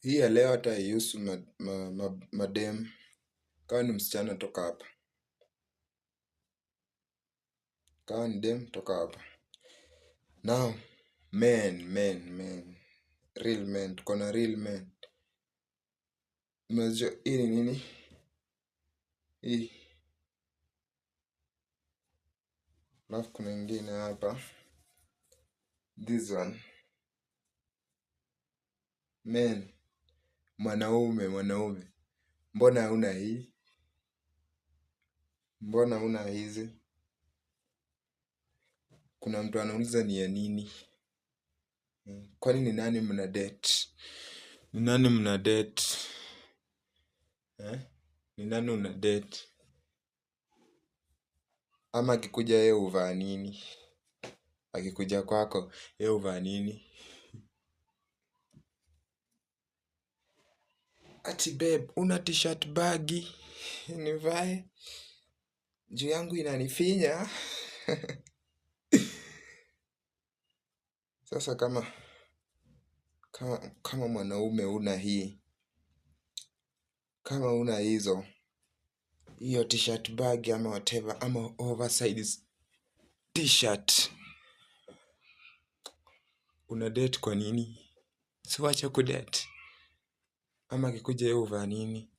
Hii ya leo hata haihusu madem. Kama ni msichana toka hapa. Kama ni dem toka hapa. Now, men. Real men, tuko na real men. Unajua hii ni nini? Hii. Alafu kuna ingine hapa. This one. Men. Mwanaume. Mbona huna hii? Mbona huna hizi? Kuna mtu anauliza ni ya nini? Kwani ni nani mna date? Ni nani mna date? Ni nani una date? Ama akikuja yeye huvaa nini? Akikuja kwako yeye huvaa nini? Ati babe, una t-shirt bagi nivae? Juu yangu inanifinya. Sasa kama mwanaume una hii, kama una hiyo t-shirt bag ama whatever, ama oversized t-shirt, una date kwa nini? Si wacha kudate. Ama akikuja yeye huvaa nini?